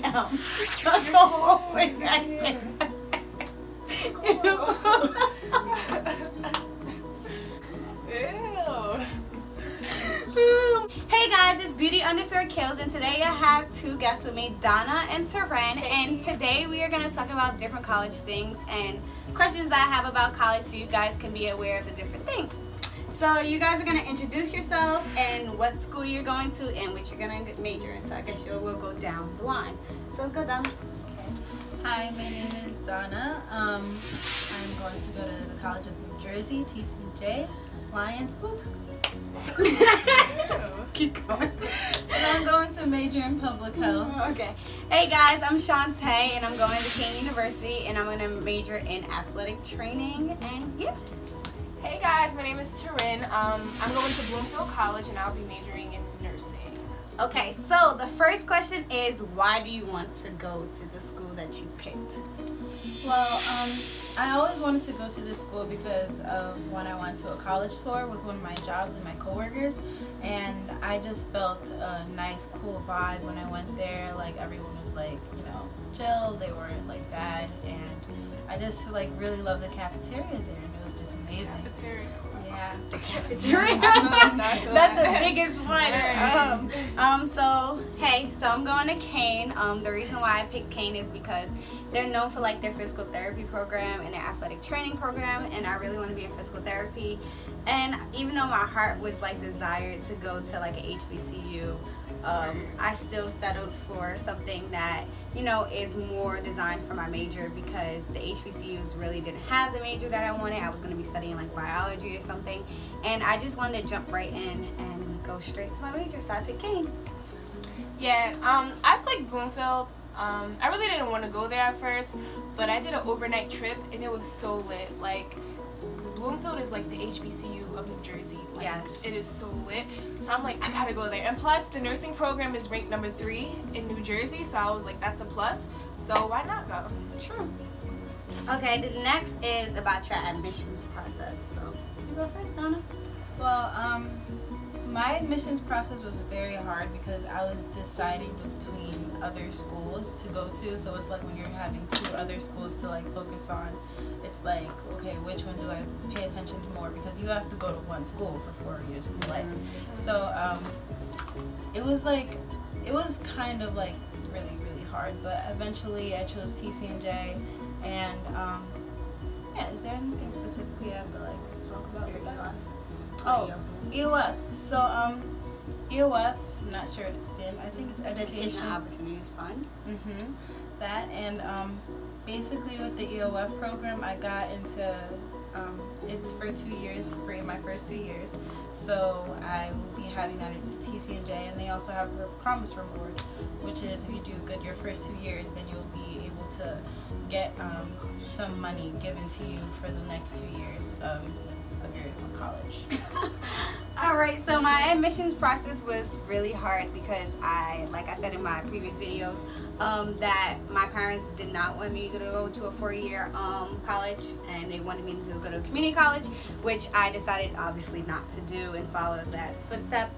am. Go home with that. Hey guys, it's Beauty_Kills, and today I have two guests with me, Donna and Tcnj, and today we are going to talk about different college things and questions that I have about college so you guys can be aware of the different things. So you guys are going to introduce yourself and what school you're going to and what you're going to major in. So I guess we'll go down the line. So go, Donna. Okay. Hi, my name is Donna. I'm going to go to the College of New Jersey, Tcnj, Lions Boot. Let's keep going. And I'm going to major in public health. Okay. Hey guys, I'm Shantae and I'm going to Kean University and I'm going to major in athletic training and yeah. Hey guys, my name is Tcnj. I'm going to Bloomfield College and I'll be majoring in nursing. Okay, so the first question is, why do you want to go to the school that you picked? Well, I always wanted to go to this school because of when I went to a college tour with one of my jobs and my coworkers, and I just felt a nice, cool vibe when I went there. Like, everyone was like, you know, chill, they weren't like bad, and I just like really loved the cafeteria there, and it was just amazing. Cafeteria. Yeah. The cafeteria. That's the biggest one. So I'm going to Kean. The reason why I picked Kean is because they're known for like their physical therapy program and their athletic training program, and I really want to be in physical therapy. And even though my heart was like desired to go to like an HBCU, I still settled for something that, you know, is more designed for my major because the HBCUs really didn't have the major that I wanted. I was going to be studying like biology or something, and I just wanted to jump right in and go straight to my major, so I picked Kean. Yeah, I picked Bloomfield. I really didn't want to go there at first, but I did an overnight trip and it was so lit. Like, Bloomfield is like the HBCU of New Jersey. Like, yes. It is so lit. So I'm like, I gotta go there. And plus, the nursing program is ranked number 3 in New Jersey, so I was like, that's a plus. So why not go? True. Okay, the next is about your admissions process. So you go first, Donna. Well, my admissions process was very hard because I was deciding between other schools to go to. So it's like when you're having 2 other schools to like focus on, it's like, okay, which one do I pay attention to more? Because you have to go to one school for 4 years of your life. So it was kind of like really, really hard. But eventually I chose Tcnj, and yeah, is there anything specifically I have to like talk about with that? Oh, E.O.F. So, E.O.F, I'm not sure what it stands. I think it's Education Opportunities Fund. That, and basically with the E.O.F program, I got into, it's for 2 years free, my first 2 years. So I will be having that at Tcnj, and they also have a Promise Reward, which is if you do good your first 2 years, then you'll be able to get some money given to you for the next 2 years of your college. Alright, so my admissions process was really hard because like I said in my previous videos, that my parents did not want me to go to a 4-year college, and they wanted me to go to a community college, which I decided obviously not to do and follow that footstep.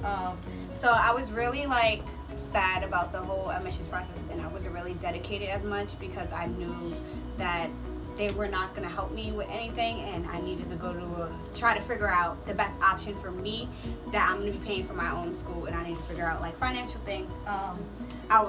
So I was really like sad about the whole admissions process, and I wasn't really dedicated as much because I knew that they were not going to help me with anything, and I needed to go to try to figure out the best option for me, that I'm going to be paying for my own school, and I need to figure out like financial things.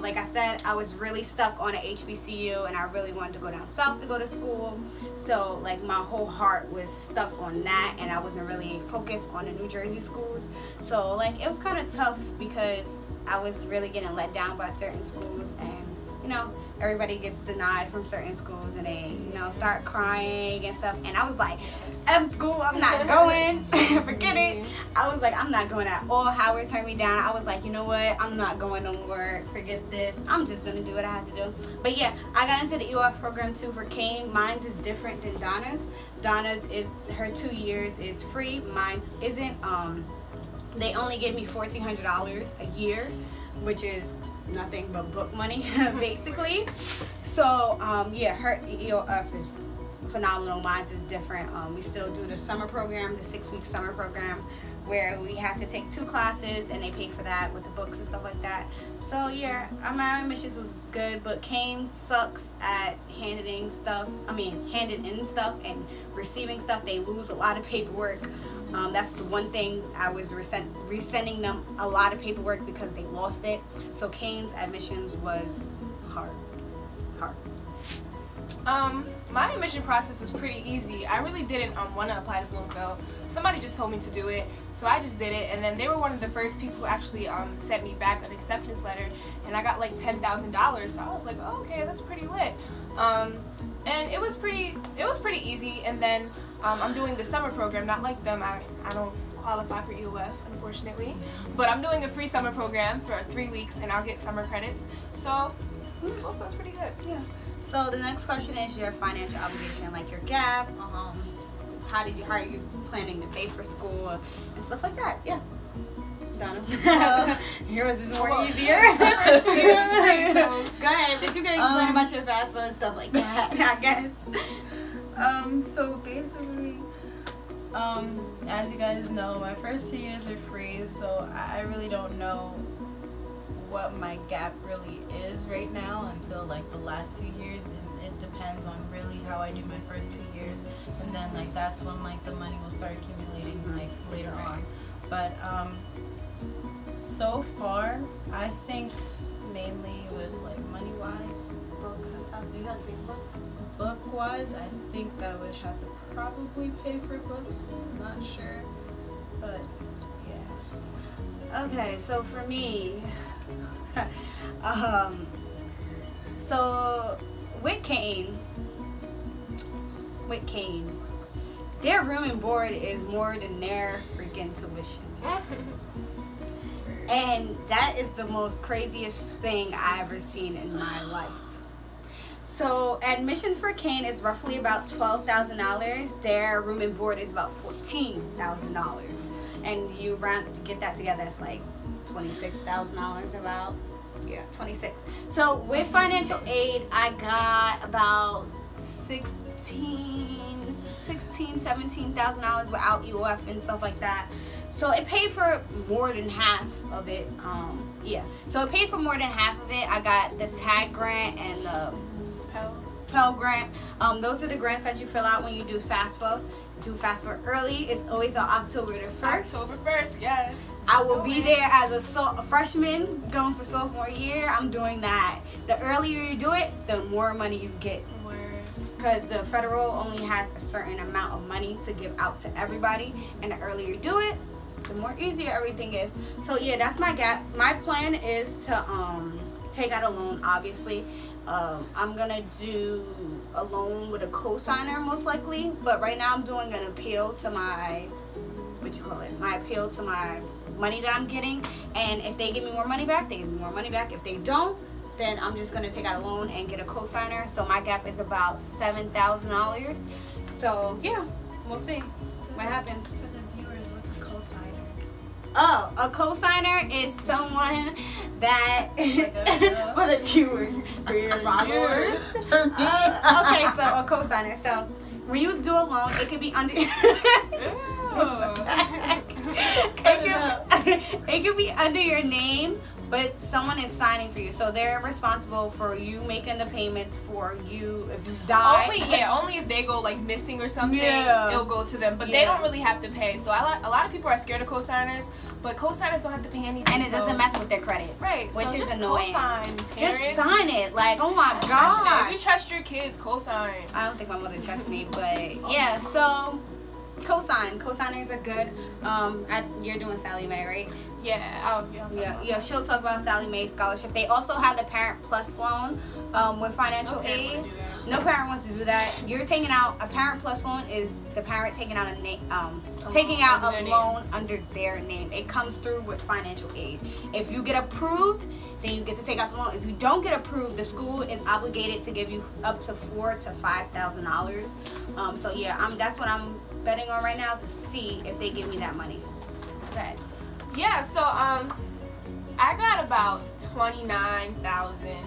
Like I said, I was really stuck on an HBCU, and I really wanted to go down south to go to school, so like my whole heart was stuck on that, and I wasn't really focused on the New Jersey schools. So like it was kind of tough because I was really getting let down by certain schools, and you know, everybody gets denied from certain schools and they, you know, start crying and stuff. And I was like, F school, I'm not going. Forget it. I was like, I'm not going at all. Howard turned me down. I was like, you know what? I'm not going no more. Forget this. I'm just going to do what I have to do. But yeah, I got into the E.O.F program too for Kean. Mine's is different than Donna's. Donna's is, her 2 years is free. Mine's isn't. They only give me $1,400 a year, which is nothing but book money basically. So yeah, her E.O.F is phenomenal. Mine is different. We still do the summer program, the 6-week summer program, where we have to take 2 classes and they pay for that with the books and stuff like that. So yeah, my admissions was good, but Kean sucks at handing in stuff and receiving stuff. They lose a lot of paperwork. That's the one thing I was resending them a lot of paperwork because they lost it. So Kean's admissions was hard. My admission process was pretty easy. I really didn't want to apply to Bloomfield. Somebody just told me to do it, so I just did it. And then they were one of the first people who actually sent me back an acceptance letter, and I got like $10,000. So I was like, oh, okay, that's pretty lit. And it was pretty easy. And then I'm doing the summer program. Not like them. I don't qualify for E.O.F, unfortunately, but I'm doing a free summer program for 3 weeks, and I'll get summer credits. So Bloomfield's pretty good. Yeah. So the next question is your financial obligation, like your gap. How are you planning to pay for school and stuff like that? Yeah. Donna. Yours is more easier. First 2 years is free, so go ahead. Shit, you can explain about your FAFSA and stuff like that. I guess. So basically, as you guys know, my first 2 years are free, so I really don't know what my gap really is right now until like the last 2 years, and it depends on really how I do my first 2 years, and then like that's when like the money will start accumulating like later on. But so far I think mainly with like money wise, Books and stuff. Do you have to pay for books? book wise, I think I would have to probably pay for books. I'm not sure, but yeah. Okay, so for me, so with Kean, their room and board is more than their freaking tuition. And that is the most craziest thing I ever seen in my life. So admission for Kean is roughly about $12,000. Their room and board is about $14,000. And you round to get that together, it's like $26,000 about. Yeah, 26. So with financial aid, I got about $17,000 without E.O.F and stuff like that. So it paid for more than half of it. Yeah. So it paid for more than half of it. I got the TAG grant and the Pell grant. Those are the grants that you fill out when you do FAFSA. Do FAFSA early. It's always on October the 1st. October 1st, yes. I will be there as a freshman going for sophomore year. I'm doing that. The earlier you do it, the more money you get. Because the federal only has a certain amount of money to give out to everybody. And the earlier you do it, the more easier everything is. So yeah, that's my gap. My plan is to take out a loan, obviously. I'm gonna do a loan with a co-signer most likely, but right now I'm doing an appeal to my my appeal to my money that I'm getting, and if they give me more money back, they give me more money back. If they don't, then I'm just gonna take out a loan and get a co-signer. So my gap is about $7,000. So yeah, we'll see what happens. For the viewers, what's a co-signer? Oh, a co-signer is someone that for the viewers, for your followers. Okay, so a co-signer. So when you do a loan, it could be under. It could be under your name, but someone is signing for you, so they're responsible for you making the payments for you if you die. Only if they go like missing or something, Yeah. it'll go to them. But they don't really have to pay. So a lot of people are scared of co-signers, but co-signers don't have to pay anything. And it doesn't mess with their credit, right? Which so is just annoying. Co-sign, Just parents. sign it, like oh my If god. you trust your kids, co-sign. I don't think my mother trusts me, but yeah. So co-signers are good. You're doing Sally Mae, right? Yeah. Yeah, she'll talk about Sally Mae scholarship. They also have the Parent Plus loan with financial aid. No parent wants to do that. You're taking out a Parent Plus loan is the parent taking out a loan under their name. It comes through with financial aid. If you get approved, then you get to take out the loan. If you don't get approved, the school is obligated to give you up to $4,000 to $5,000. So yeah, that's what I'm betting on right now to see if they give me that money. Okay. Yeah, so I got about $29,000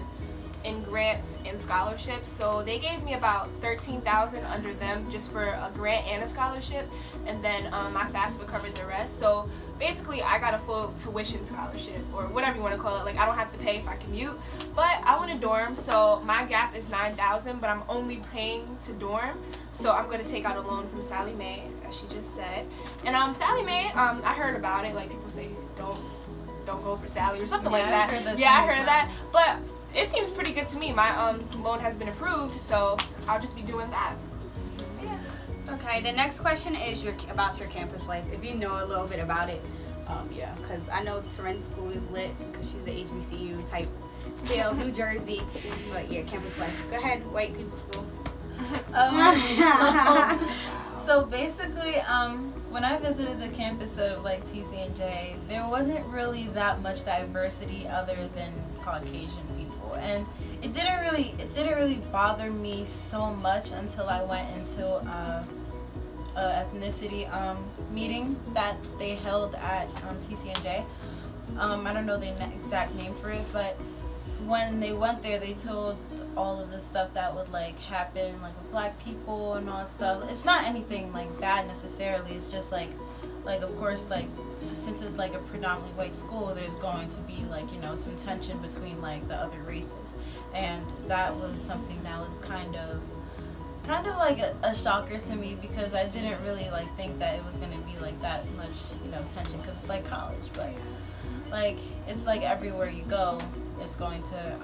in grants and scholarships. So they gave me about $13,000 under them just for a grant and a scholarship, and then my FAFSA covered the rest. So basically, I got a full tuition scholarship, or whatever you want to call it. Like, I don't have to pay if I commute, but I want a dorm, so my gap is $9,000, but I'm only paying to dorm. So I'm gonna take out a loan from Sally Mae, as she just said. And Sally Mae, I heard about it. Like, people say don't go for Sally or something like that. I heard that. But it seems pretty good to me. My loan has been approved, so I'll just be doing that. Yeah. Okay, the next question is about your campus life. If you know a little bit about it, because I know Tcnj school is lit because she's the HBCU type feel, New Jersey. But yeah, campus life. Go ahead, white people school. So basically, when I visited the campus of like Tcnj, there wasn't really that much diversity other than Caucasian people, and it didn't really bother me so much until I went into a ethnicity meeting that they held at Tcnj. I don't know the exact name for it, but when they went there, they told all of the stuff that would like happen like with black people and all that stuff. It's not anything like bad necessarily. It's just like of course, like since it's like a predominantly white school, there's going to be like, you know, some tension between like the other races, and that was something that was kind of like a shocker to me, because I didn't really like think that it was going to be like that much, you know, tension, because it's like college. But like it's like everywhere you go, it's going to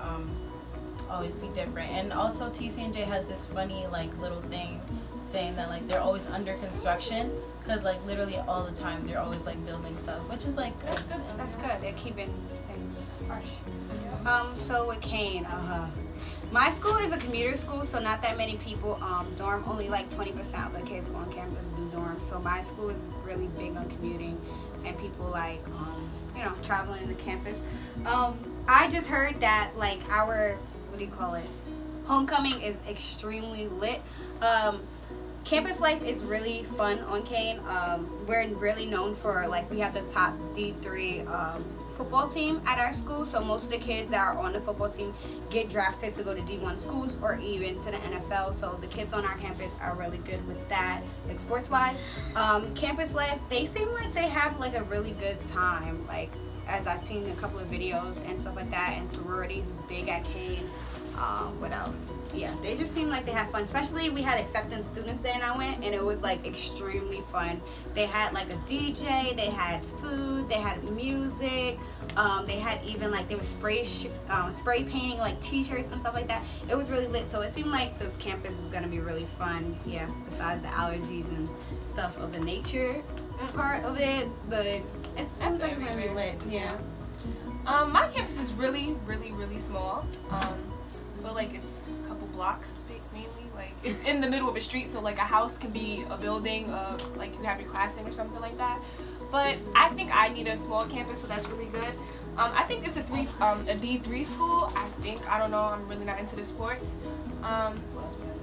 always be different. And also Tcnj has this funny like little thing saying that like they're always under construction, because like literally all the time they're always like building stuff, which is like that's good. That's good. They're keeping things fresh. So with Kean, my school is a commuter school, so not that many people dorm. Only like 20% of the kids on campus do dorm. So my school is really big on commuting and people like you know, traveling to campus. I just heard that like our, what do you call it, homecoming is extremely lit. Campus life is really fun on Kean. We're really known for, like, we have the top D3 football team at our school, so most of the kids that are on the football team get drafted to go to D1 schools or even to the NFL. So the kids on our campus are really good with that, like sports wise. Campus life, they seem like they have like a really good time, like as I've seen a couple of videos and stuff like that. And sororities is big at Kean. What else? Yeah, they just seem like they have fun. Especially we had acceptance students there and I went, and it was like extremely fun. They had like a DJ, they had food, they had music, they had even like, they were spray painting like t-shirts and stuff like that. It was really lit, so it seemed like the campus is gonna be really fun. Yeah, besides the allergies and stuff of the nature part of it, but it seems like it's gonna be lit. Yeah. My campus is really, really, really small. But like it's a couple blocks mainly. Like it's in the middle of a street, so like a house can be a building of like you have your class in or something like that. But I think I need a small campus, so that's really good. I think it's a D3 school. I don't know. I'm really not into the sports. What else we have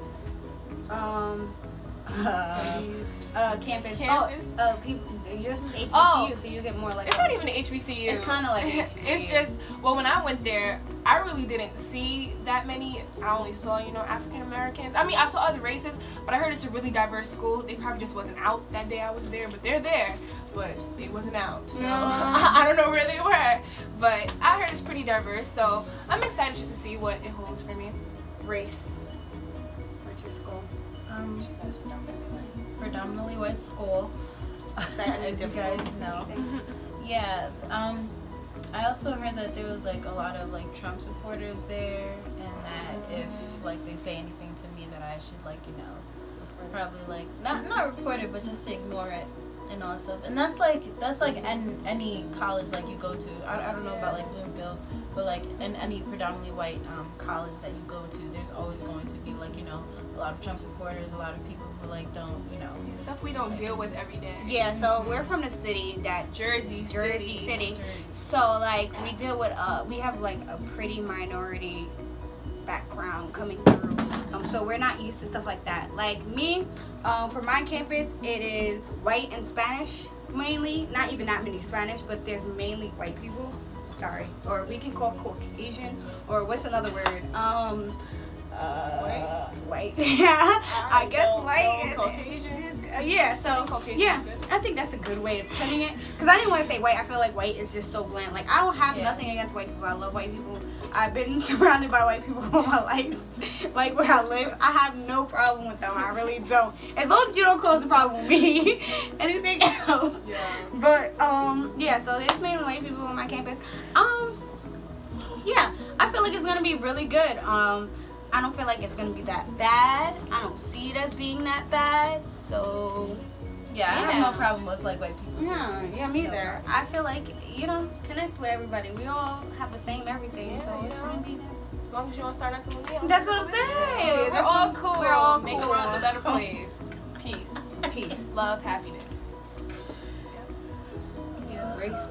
to say? Campus. Campus. People. Yours is HBCU, so you get more like. It's not even an HBCU. It's kind of like HBCU. It's just, well, when I went there, I really didn't see that many. I only saw, you know, African Americans. I mean, I saw other races, but I heard it's a really diverse school. They probably just wasn't out that day I was there, but they're there, but they wasn't out. So I don't know where they were, but I heard it's pretty diverse. So I'm excited just to see what it holds for me. Race. What's your school? Predominantly white school. As you guys know. Yeah. I also heard that there was like a lot of like Trump supporters there, and that if like they say anything to me, that I should like, you know, probably like not report it, but just to ignore it and all that stuff. And that's like any college like you go to. I don't know about like Bloomfield, but like in any predominantly white college that you go to, there's always going to be like, you know, a lot of Trump supporters, a lot of people who like don't, you know, stuff we don't deal with every day. Yeah, so we're from the city that Jersey City. So like we deal with we have like a pretty minority background coming through. So we're not used to stuff like that. Like me, for my campus, it is white and Spanish mainly. Not even that many Spanish, but there's mainly white people. sorry, or we can call Caucasian, or what's another word? White. I guess white. Caucasian. Yeah, so Caucasian yeah, is good. I think that's a good way of putting it. Because I didn't want to say white. I feel like white is just so bland. Like, I don't have nothing against white people. I love white people. I've been surrounded by white people all my life. Like, where I live, I have no problem with them. I really don't. As long as you don't cause a problem with me. Anything else. Yeah. But, yeah, so there's mainly white people on my campus. Yeah, I feel like it's going to be really good. I don't feel like it's going to be that bad. I don't see it as being that bad. So, Yeah, I have no problem with like white people. yeah, me either. I feel like, connect with everybody. We all have the same everything. Yeah, so, it shouldn't be that. As long as you don't start acting with me. That's what I'm saying. We're all cool. We're all Make the cool. world a better place. Peace. Peace. Love, happiness. Yeah. Race.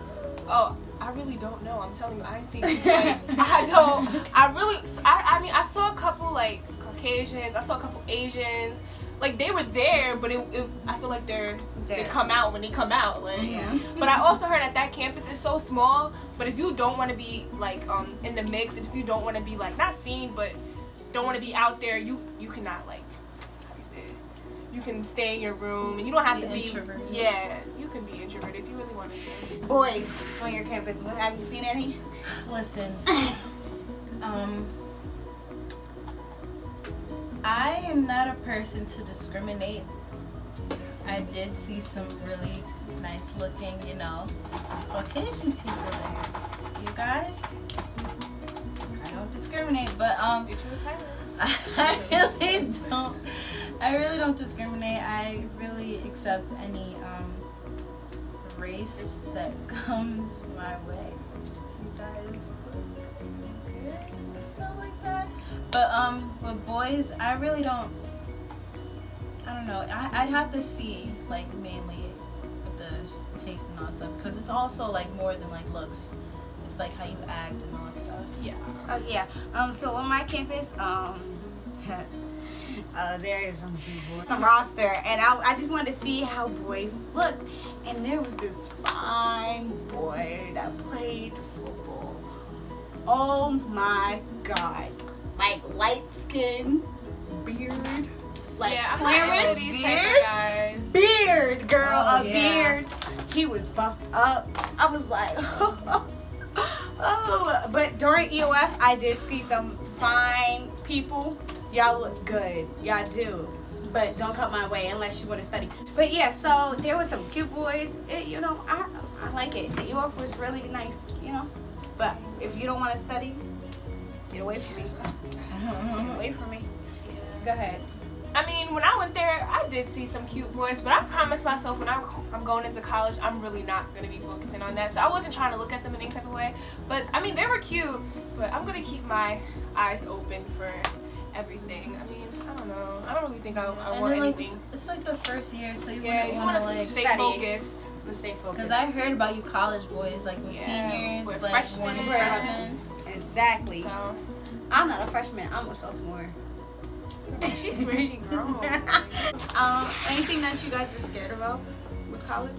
Oh, I really don't know. I'm telling you, I ain't seen like I don't. I mean, I saw a couple like Caucasians. I saw a couple Asians. Like they were there, but I feel like they come out when they come out. Like, But I also heard that campus is so small. But if you don't want to be like in the mix, and if you don't want to be like not seen, but don't want to be out there, you cannot like how do you say it? You can stay in your room, and you don't have to be introverted. Yeah, you can be introverted if you really wanted to. Boys on your campus. Have you seen any? Listen, I am not a person to discriminate. I did see some really nice looking, Caucasian people there. You guys, I don't discriminate, but Get you a timer. I really don't discriminate. I really accept any race that comes my way. You guys look good, stuff like that. But with boys, I really don't. I don't know. I'd have to see like mainly with the taste and all that stuff, because it's also like more than like looks. It's like how you act and all that stuff. Yeah. Oh yeah. So on my campus, there is some people on the roster, and I just wanted to see how boys look. And there was this fine boy that played football. Oh my God! Like light skin, beard, like Yeah, I'm not into clearance, these type of guys. beard, girl, Oh, a yeah. beard. He was buffed up. I was like, oh. But during E.O.F, I did see some fine people. Y'all look good. Y'all do. But don't come my way unless you want to study. But yeah, so there were some cute boys. I like it. The E.O.F was really nice, But if you don't want to study, get away from me. Get away from me. Go ahead. I mean, when I went there, I did see some cute boys, but I promised myself when I'm going into college, I'm really not going to be focusing on that. So I wasn't trying to look at them in any type of way. But, I mean, they were cute, but I'm going to keep my eyes open for everything. I mean, I don't know. I don't really think I want then, like, anything. It's like the first year, so you Yeah, wouldn't you want to want to like stay study. focused. Let's stay focused. Because I heard about you college boys, like with Yeah, seniors, with like freshmen. when Right. freshmen. Exactly. So, I'm not a freshman. I'm a sophomore. she swears she grown. Anything that you guys are scared about with college?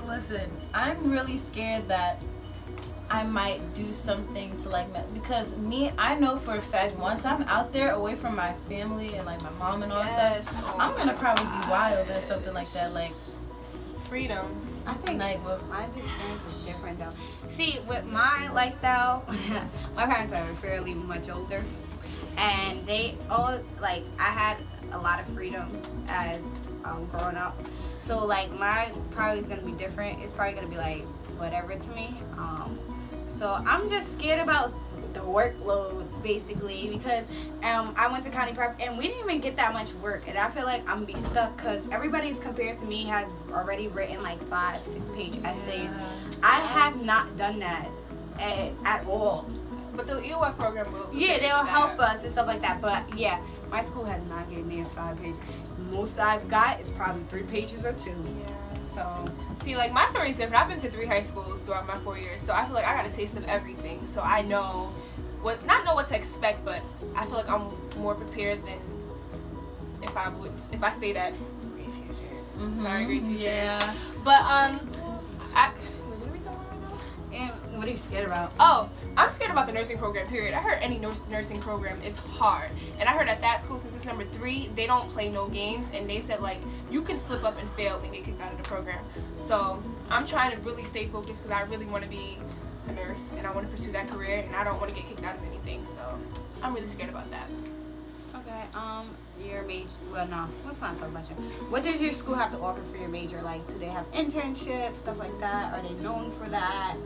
Listen, I'm really scared that I might do something to like, because I know for a fact once I'm out there away from my family and like my mom and all that stuff, Oh I'm gonna my probably be God. wild or something like that. Like, Freedom. I think like with my experience is different though. See, with my lifestyle, my parents are fairly much older, and they all I had a lot of freedom as growing up. So like my probably is gonna be different. It's probably gonna be like whatever to me. So I'm just scared about the workload basically because I went to county prep and we didn't even get that much work, and I feel like I'm gonna be stuck because everybody's compared to me has already written like 5-6 page essays. I have not done that at all. But the E.O.F program will. Yeah, they'll help us and stuff like that. But yeah, my school has not given me a 5-page. Most I've got is probably 3 pages or 2. Yeah. So See, like my story is different. I've been to 3 high schools throughout my 4 years, so I feel like I got a taste of everything. So I know not know what to expect, but I feel like I'm more prepared than if I stayed at Great Futures. Sorry, Great Futures. yeah. But wait, what are we talking What are you scared about? Oh, I'm scared about the nursing program, period. I heard any nursing program is hard. And I heard at that school, since it's number 3, they don't play no games. And they said, like, you can slip up and fail and get kicked out of the program. So I'm trying to really stay focused because I really want to be a nurse and I want to pursue that career. And I don't want to get kicked out of anything. So I'm really scared about that. Okay, your major, well, no, let's not talk about you. What does your school have to offer for your major? Like, do they have internships, stuff like that? Are they known for that?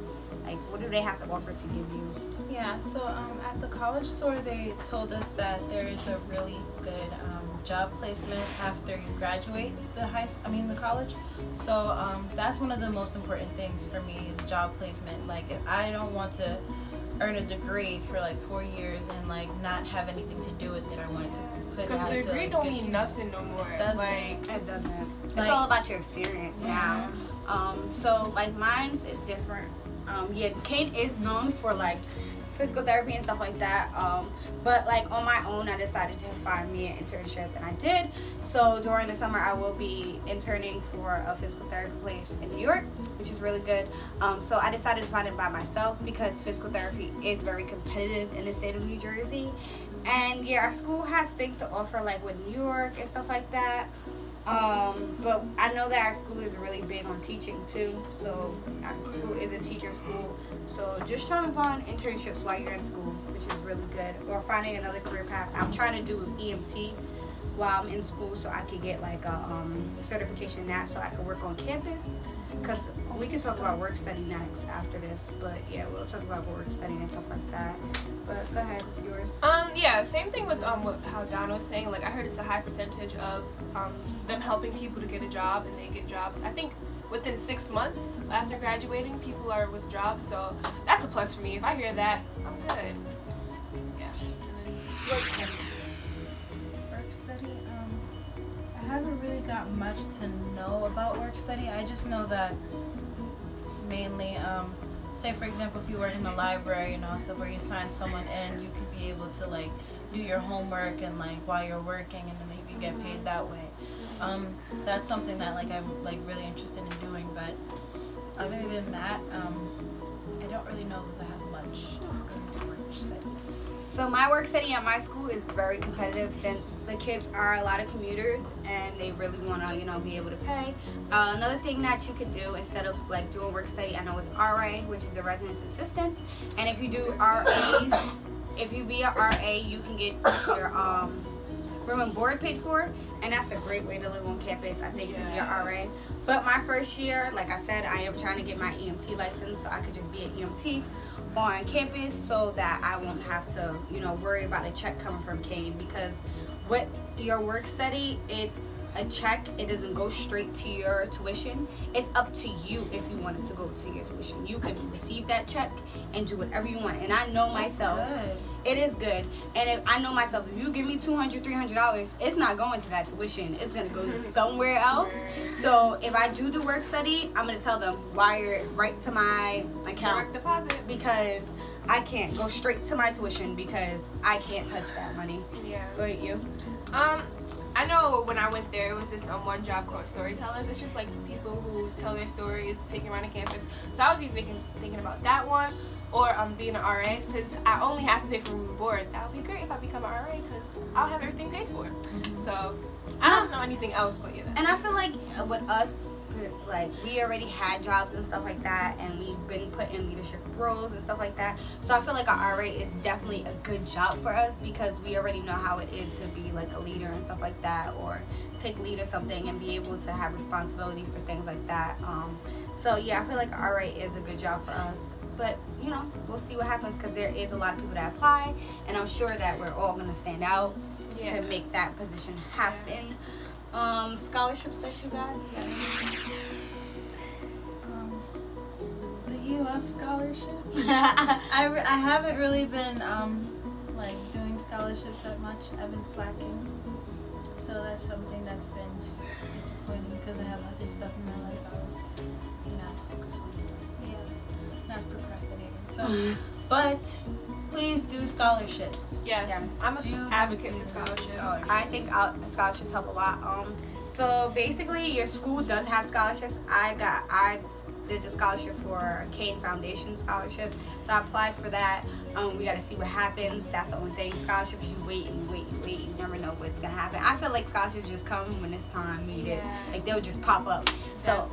Like, what do they have to offer to give you? Yeah, so at the college tour, they told us that there is a really good job placement after you graduate the college. So that's one of the most important things for me is job placement. Like, if I don't want to earn a degree for like 4 years and like not have anything to do with it, I wanted to put it Because out the to degree like, don't good mean use. nothing no more. It doesn't. Like, It doesn't. It's Like- all about your experience now. So, like, mine's is different. Yeah, Kean is known for, like, physical therapy and stuff like that. But, like, on my own, I decided to find me an internship, and I did. So, during the summer, I will be interning for a physical therapy place in New York, which is really good. So, I decided to find it by myself because physical therapy is very competitive in the state of New Jersey. And, yeah, our school has things to offer, like, with New York and stuff like that. But I know that our school is really big on teaching too. So our school is a teacher school. So just trying to find internships while you're in school, which is really good. Or finding another career path. I'm trying to do EMT while I'm in school so I could get like a certification in that so I could work on campus. Because we can talk about work study next after this. But yeah, we'll talk about work study and stuff like that. But go ahead, yours. Yeah, same thing with how Donna was saying. Like, I heard it's a high percentage of them helping people to get a job, and they get jobs. I think within 6 months after graduating, people are with jobs. So that's a plus for me. If I hear that, I'm good. Yeah. Work study. Work study, I haven't really got much to know about work study. I just know that mainly, say for example, if you work in a library, so where you sign someone in, you could be able to like do your homework and like while you're working, and then you can get paid that way. That's something that like I'm like really interested in doing. But other than that, I don't really know that much into work studies. So my work study at my school is very competitive since the kids are a lot of commuters and they really want to, be able to pay. Another thing that you could do instead of like doing work study, I know it's RA, which is a residence assistant. And if you do RAs, if you be a RA, you can get your room and board paid for, and that's a great way to live on campus, I think, to be a RA. But my first year, like I said, I am trying to get my EMT license so I could just be an EMT on campus so that I won't have to, worry about a check coming from Kean, because with your work study, it's a check. It doesn't go straight to your tuition. It's up to you if you want it to go to your tuition. You can receive that check and do whatever you want. And I know myself. It is good. And if I know myself, if you give me $200, $300, it's not going to that tuition. It's going to go somewhere else. So if I do work study, I'm going to tell them wire it right to my account. Direct deposit. Because I can't go straight to my tuition because I can't touch that money. Yeah. Go ahead, you. I know when I went there, it was this one job called storytellers. It's just like people who tell their stories, take you around the campus. So I was either thinking about that one or being an RA. Since I only have to pay for room and board, that would be great if I become an RA because I'll have everything paid for. So I don't know anything else but yeah. And I feel like with us, like we already had jobs and stuff like that, and we've been put in leadership roles and stuff like that. So I feel like our RA is definitely a good job for us because we already know how it is to be like a leader and stuff like that, or take lead or something and be able to have responsibility for things like that. So yeah, I feel like RA is a good job for us. But we'll see what happens because there is a lot of people that apply, and I'm sure that we're all gonna stand out to make that position happen. Scholarships that you got? The E.O.F scholarship. I haven't really been like doing scholarships that much. I've been slacking, so that's something that's been disappointing because I have other stuff in my life I was not focused on. Not procrastinating. So, but please do scholarships. Yes. I'm an advocate for scholarships. I think scholarships help a lot. So basically, your school does have scholarships. I did the scholarship for Kean Foundation scholarship. So I applied for that. We got to see what happens. That's the only thing. Scholarships, you wait and you wait and you wait. You never know what's gonna happen. I feel like scholarships just come when it's time needed. Like they'll just pop up. So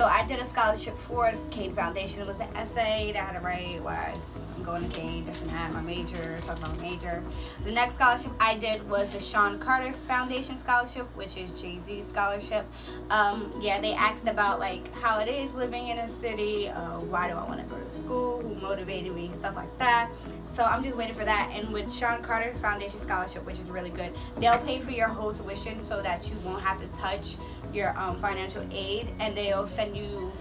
I did a scholarship for Kean Foundation. It was an essay that I had to write why I'm going to Kean, this and that, my major, talk about my major. The next scholarship I did was the Sean Carter Foundation scholarship, which is Jay-Z's scholarship. They asked about like how it is living in a city, why do I want to go to school, who motivated me, stuff like that. So I'm just waiting for that. And with Sean Carter Foundation scholarship, which is really good, they'll pay for your whole tuition so that you won't have to touch your financial aid, and they'll send you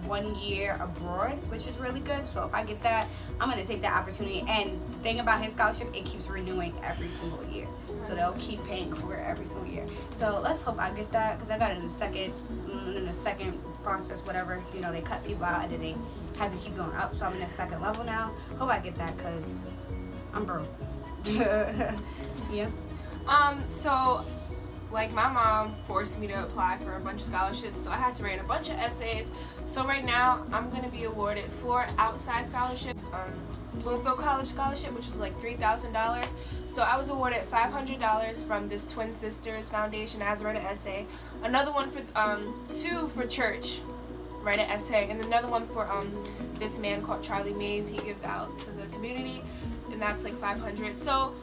1 year abroad, which is really good. So if I get that, I'm going to take that opportunity. And the thing about his scholarship, it keeps renewing every single year. So they'll keep paying for it every single year. So let's hope I get that, because I got it in the second process, whatever. You know, they cut people out and then they have to keep going up. So I'm in the second level now. Hope I get that, because I'm broke. Yeah. So like my mom forced me to apply for a bunch of scholarships, so I had to write a bunch of essays. So right now I'm going to be awarded 4 outside scholarships. Bloomfield College scholarship, which was like $3,000. So I was awarded $500 from this Twin Sisters Foundation. I had to write an essay. Another one for 2 for church, write an essay, and another one for this man called Charlie Mays. He gives out to the community, and that's like $500. So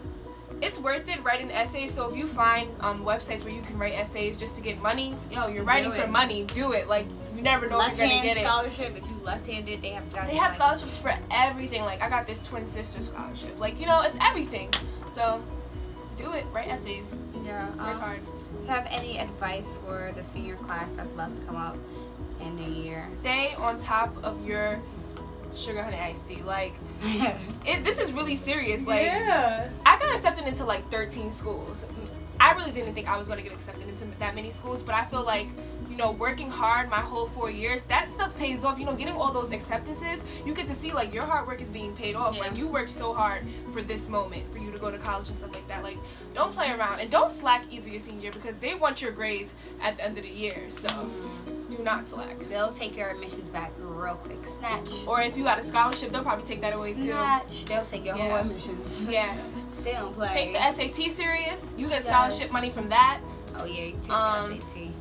it's worth it writing essays. So if you find websites where you can write essays just to get money, you're writing for money, do it. Like, you never know if you're gonna get it. Scholarship, if you left-handed, they have scholarships. They have scholarships for everything. Like, I got this Twin Sister scholarship. Like, it's everything. So do it. Write essays. Yeah. Work hard. Do you have any advice for the senior class that's about to come up in the year? Stay on top of your sugar honey iced tea. Like, this is really serious. Like, I got accepted into like 13 schools. I really didn't think I was going to get accepted into that many schools, but I feel like, working hard my whole 4 years, that stuff pays off. Getting all those acceptances, you get to see like your hard work is being paid off. Yeah. Like, you worked so hard for this moment, for you to go to college and stuff like that. Like, don't play around, and don't slack either your senior year, because they want your grades at the end of the year. So do not slack. They'll take your admissions back real quick. Snatch. Or if you got a scholarship, they'll probably take that away too. Snatch. They'll take your whole admissions. Yeah. They don't play. Take the SAT serious. You get scholarship money from that. Oh yeah, you take the SAT.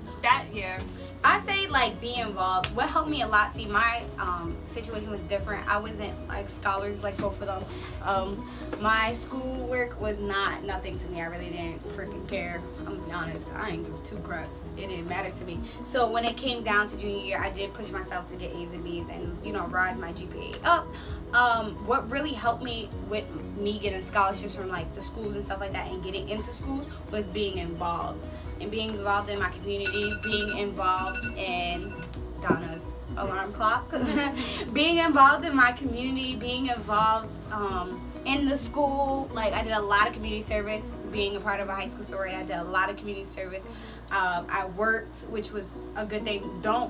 I say like be involved. What helped me a lot, see my situation was different. I wasn't like scholars like both of them. My schoolwork was nothing to me. I really didn't freaking care. I'm gonna be honest, I didn't give 2 craps. It didn't matter to me. So when it came down to junior year, I did push myself to get A's and B's and rise my GPA up. What really helped me with me getting scholarships from like the schools and stuff like that and getting into schools was being involved. And being involved in my community, being involved in Donna's alarm clock, being involved in my community, being involved in the school. Like, I did a lot of community service, being a part of a high school sorority. I did a lot of community service. I worked, which was a good thing. Don't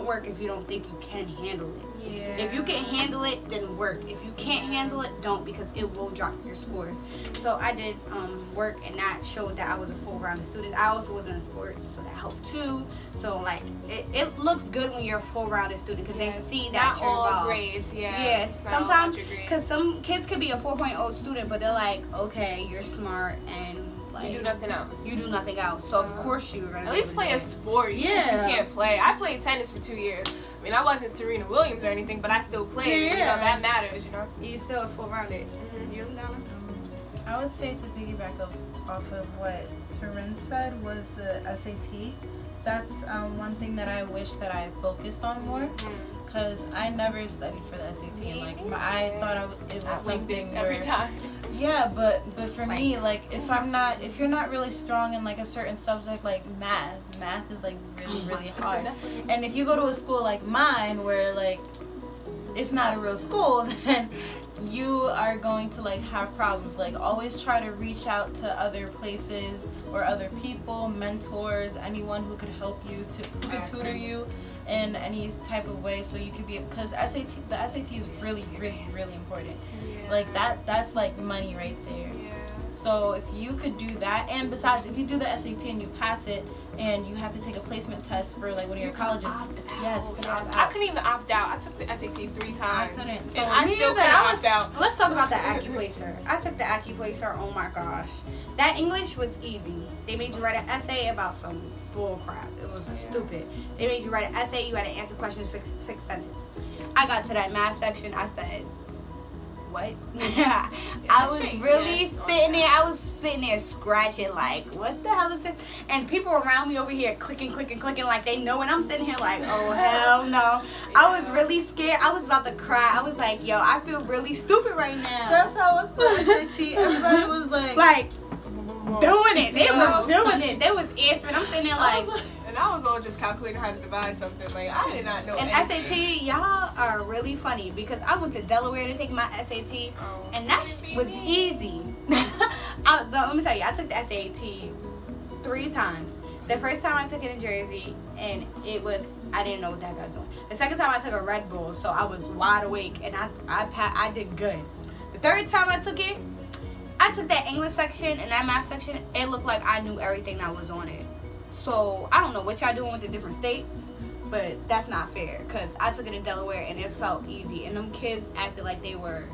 work if you don't think you can handle it. Yeah. If you can handle it, then work. If you can't handle it, don't, because it will drop your scores. So I did work, and that showed that I was a full-rounded student. I also was in sports, so that helped too. So like it looks good when you're a full-rounded student, because they see that you're involved. Not all grades, Yes, sometimes, because some kids could be a 4.0 student, but they're like, okay, you're smart and like, you do nothing else. You do nothing else. So of course you're gonna at least play a sport. Yeah. You can't play. I played tennis for 2 years. I mean, I wasn't Serena Williams or anything, but I still played. Yeah. That matters. You still a full-rounded. You Donna? I would say, to piggyback off of what Taryn said, was the SAT. That's one thing that I wish that I focused on more, because I never studied for the SAT, and like I thought it was something where, every time. Yeah, but for me, like if you're not really strong in like a certain subject, like math is like really hard. And if you go to a school like mine, where like it's not a real school, then you are going to like have problems. Like, always try to reach out to other places or other people, mentors, anyone who could help you, who could tutor you in any type of way, so you could be, because the SAT is really important. Like that's like money right there. So if you could do that, and besides, if you do the SAT and you pass it, and you have to take a placement test for like one of your colleges. Yes, you can opt I out. couldn't even opt out. I took the SAT 3 times. I couldn't. So And I Me still either. couldn't I opt out. Let's talk about the AccuPlacer. I took the AccuPlacer. Oh my gosh, that English was easy. They made you write an essay about some bull crap. It was stupid. They made you write an essay. You had to answer questions, fix sentence. I got to that math section. I said, what? I was really sitting there. I was sitting there scratching like, what the hell is this? And people around me over here clicking like they know. And I'm sitting here like, oh hell no. I was really scared. I was about to cry. I was like, yo, I feel really stupid right now. That's how it was for SAT. Everybody was like doing it. They was doing it. They was answering. I'm sitting there like. And I was all just calculating how to divide something. Like, I did not know And anything. SAT, y'all are really funny because I went to Delaware to take my SAT, and that was easy. Let me tell you, I took the SAT 3 times. The first time I took it in Jersey, and I didn't know what that guy was doing. The second time I took a Red Bull, so I was wide awake, and I did good. The third time I took it, I took that English section and that math section. It looked like I knew everything that was on it. So I don't know what y'all doing with the different states, but that's not fair because I took it in Delaware and it felt easy. And them kids acted like they were,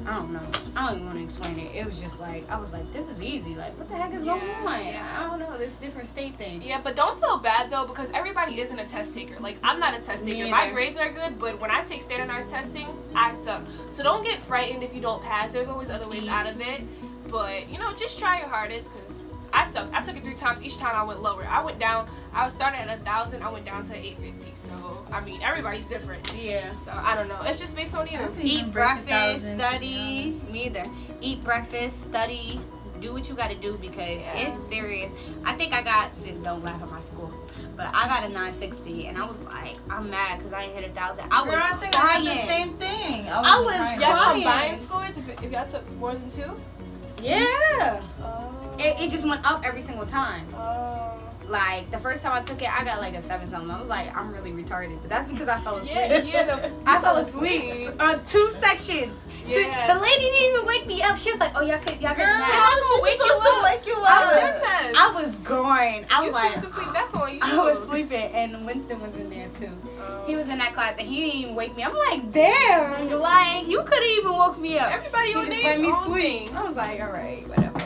I don't know. I don't even want to explain it. It was just like, I was like, this is easy. Like, what the heck is going on? Yeah. I don't know. This different state thing. Yeah, but don't feel bad though because everybody isn't a test taker. Like, I'm not a test taker. My grades are good, but when I take standardized testing, I suck. So don't get frightened if you don't pass. There's always other ways out of it. But, just try your hardest because I sucked. I took it 3 times. Each time I went lower. I went down. I started at 1,000. I went down to 850. So, I mean, everybody's different. Yeah. So, I don't know. It's just based on you. Eat breakfast, study. Me either. Eat breakfast, study. Do what you got to do because it's serious. I think I got, don't laugh at my score, but I got a 960 and I was like, I'm mad because I ain't hit 1,000. I was I think crying. I had the same thing. I was crying. Y'all crying. combined scores if y'all took more than 2? Yeah. Oh. It just went up every single time. Oh. Like, the first time I took it, I got like a 7 something. I was like, I'm really retarded. But that's because I fell asleep. I fell asleep on 2 sections. Yeah. The lady didn't even wake me up. She was like, oh, y'all could Girl, nap. how was she supposed to wake you up? I was going. I was You like, choose to sleep. That's on you. I was sleeping, and Winston was in there too. Oh. He was in that class, and he didn't even wake me. I'm like, damn, like you couldn't even woke me up. Everybody You on just their let me own sleep. thing. I was like, all right, whatever.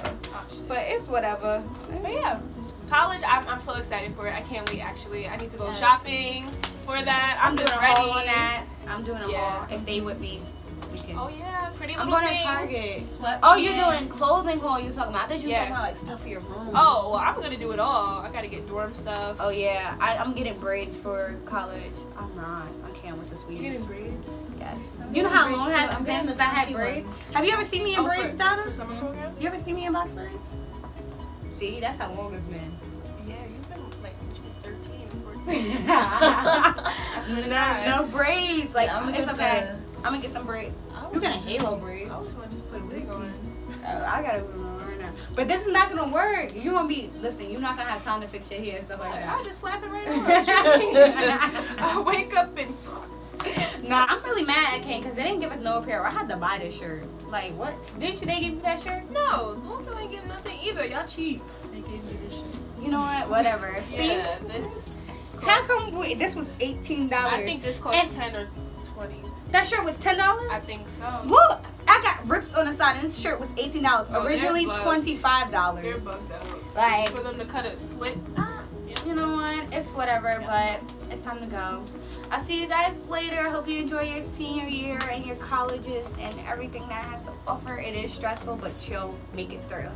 But it's whatever. But yeah, college, I'm so excited for it. I can't wait, actually. I need to go Yes. shopping for that. I'm doing just a ready. haul on that. I'm doing a Yeah. haul. If they would be, we can. Oh, yeah. Pretty I'm little going things. to Target. Sweatpants. Oh, you're doing clothing haul you talking about. I thought you were Yeah. talking about like stuff for your room. Oh, well, I'm going to do it all. I got to get dorm stuff. Oh, yeah. I'm getting braids for college. I'm not. I can't with this You weed. getting braids? Yes. I'm You know getting how braids long too. has I'm it getting been the since I had chunky braids? ones. Have you ever seen me in braids, Donna? For summer program? You ever seen me in box braids? See, that's how long it's been. Yeah, you've been like since you was 13 or 14. I swear to God. No braids. Like, Yeah, I'm gonna it's get okay. I'm gonna get some braids. You're gonna halo braids. I was going to just put a wig on. I gotta put them on right now. But this is not gonna work. You're gonna be, listen, you're not gonna have time to fix your hair and stuff like I'll that. just slap it right on. I wake up and... Nah, I'm really mad at Kean because they didn't give us no apparel. I had to buy this shirt. Like, what? They give you that shirt? No, Bloomfield ain't give nothing either. Y'all cheap. They gave me this shit. You know what? Whatever. See? Yeah, this... How come this was $18? I think this cost And- 10 or 20. that shirt was $10? I think so. Look, I got rips on the side, and this shirt was $18. Oh, Originally they're bugged. $25. They're bugged out. Like, For them to cut a slit. you know what? It's whatever, but it's time to go. I'll see you guys later. I hope you enjoy your senior year and your colleges and everything that has to offer. It is stressful, but you'll make it through.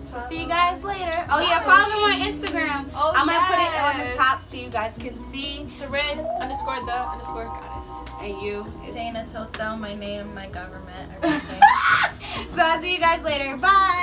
So see you guys later. Oh yeah, follow them on Instagram. Oh, I'm gonna put it on the yes. top so you guys can see. Tcnj_the_goddess. And you. Dana Tostel, my name, my government, everything. So I'll see you guys later. Bye.